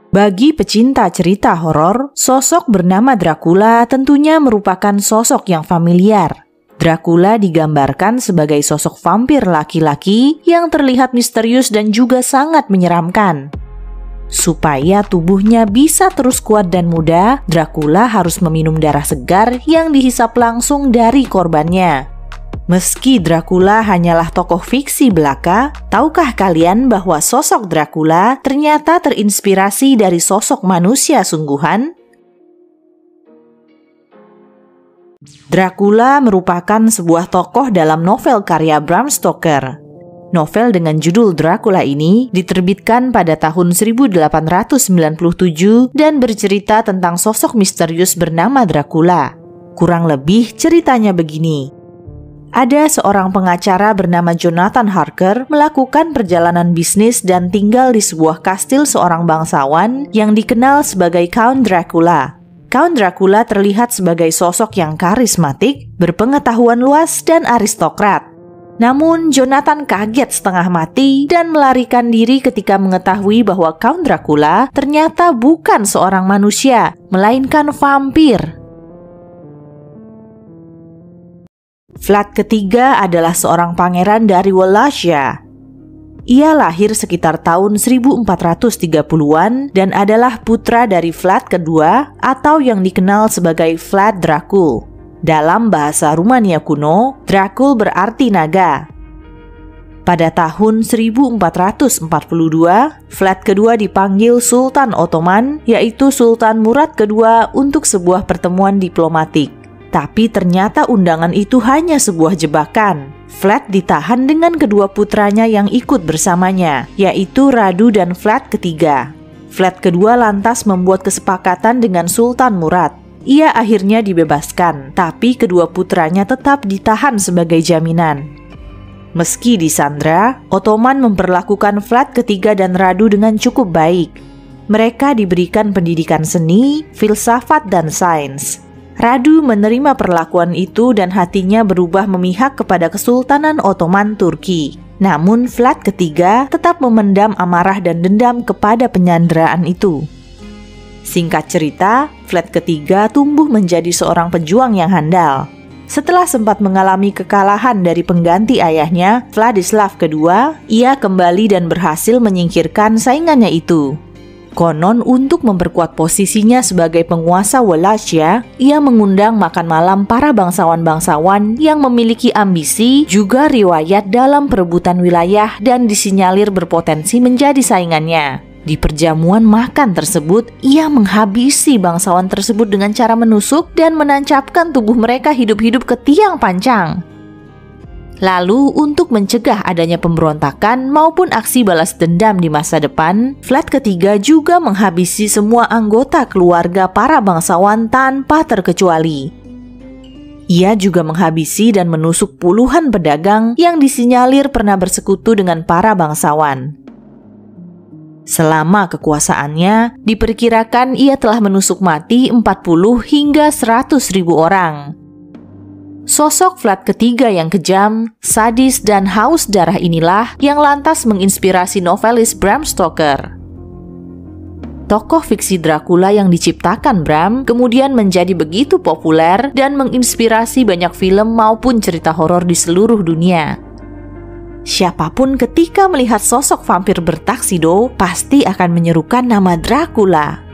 Bagi pecinta cerita horor, sosok bernama Dracula tentunya merupakan sosok yang familiar. Dracula digambarkan sebagai sosok vampir laki-laki yang terlihat misterius dan juga sangat menyeramkan. Supaya tubuhnya bisa terus kuat dan muda, Dracula harus meminum darah segar yang dihisap langsung dari korbannya. Meski Dracula hanyalah tokoh fiksi belaka, tahukah kalian bahwa sosok Dracula ternyata terinspirasi dari sosok manusia sungguhan? Dracula merupakan sebuah tokoh dalam novel karya Bram Stoker. Novel dengan judul Dracula ini diterbitkan pada tahun 1897 dan bercerita tentang sosok misterius bernama Dracula. Kurang lebih ceritanya begini. Ada seorang pengacara bernama Jonathan Harker melakukan perjalanan bisnis dan tinggal di sebuah kastil seorang bangsawan yang dikenal sebagai Count Dracula. Count Dracula terlihat sebagai sosok yang karismatik, berpengetahuan luas, dan aristokrat. Namun, Jonathan kaget setengah mati dan melarikan diri ketika mengetahui bahwa Count Dracula ternyata bukan seorang manusia, melainkan vampir. Vlad ketiga adalah seorang pangeran dari Wallachia. Ia lahir sekitar tahun 1430-an dan adalah putra dari Vlad kedua atau yang dikenal sebagai Vlad Dracul. Dalam bahasa Rumania kuno, Dracul berarti naga. Pada tahun 1442, Vlad kedua dipanggil Sultan Ottoman, yaitu Sultan Murad kedua untuk sebuah pertemuan diplomatik. Tapi ternyata undangan itu hanya sebuah jebakan. Vlad ditahan dengan kedua putranya yang ikut bersamanya, yaitu Radu dan Vlad ketiga. Vlad kedua lantas membuat kesepakatan dengan Sultan Murad. Ia akhirnya dibebaskan, tapi kedua putranya tetap ditahan sebagai jaminan. Meski disandra, Ottoman memperlakukan Vlad ketiga dan Radu dengan cukup baik. Mereka diberikan pendidikan seni, filsafat, dan sains. Radu menerima perlakuan itu dan hatinya berubah memihak kepada Kesultanan Ottoman Turki. Namun Vlad ketiga tetap memendam amarah dan dendam kepada penyanderaan itu. Singkat cerita, Vlad ketiga tumbuh menjadi seorang pejuang yang handal. Setelah sempat mengalami kekalahan dari pengganti ayahnya, Vladislav kedua, ia kembali dan berhasil menyingkirkan saingannya itu. Konon untuk memperkuat posisinya sebagai penguasa Wallachia, ia mengundang makan malam para bangsawan-bangsawan yang memiliki ambisi juga riwayat dalam perebutan wilayah dan disinyalir berpotensi menjadi saingannya. Di perjamuan makan tersebut, ia menghabisi bangsawan tersebut dengan cara menusuk dan menancapkan tubuh mereka hidup-hidup ke tiang pancang. Lalu, untuk mencegah adanya pemberontakan maupun aksi balas dendam di masa depan, Vlad ketiga juga menghabisi semua anggota keluarga para bangsawan tanpa terkecuali. Ia juga menghabisi dan menusuk puluhan pedagang yang disinyalir pernah bersekutu dengan para bangsawan. Selama kekuasaannya, diperkirakan ia telah menusuk mati 40 hingga 100.000 orang. Sosok Vlad ketiga yang kejam, sadis, dan haus darah inilah yang lantas menginspirasi novelis Bram Stoker. Tokoh fiksi Dracula yang diciptakan Bram kemudian menjadi begitu populer dan menginspirasi banyak film maupun cerita horor di seluruh dunia. Siapapun ketika melihat sosok vampir bertaksido pasti akan menyerukan nama Dracula.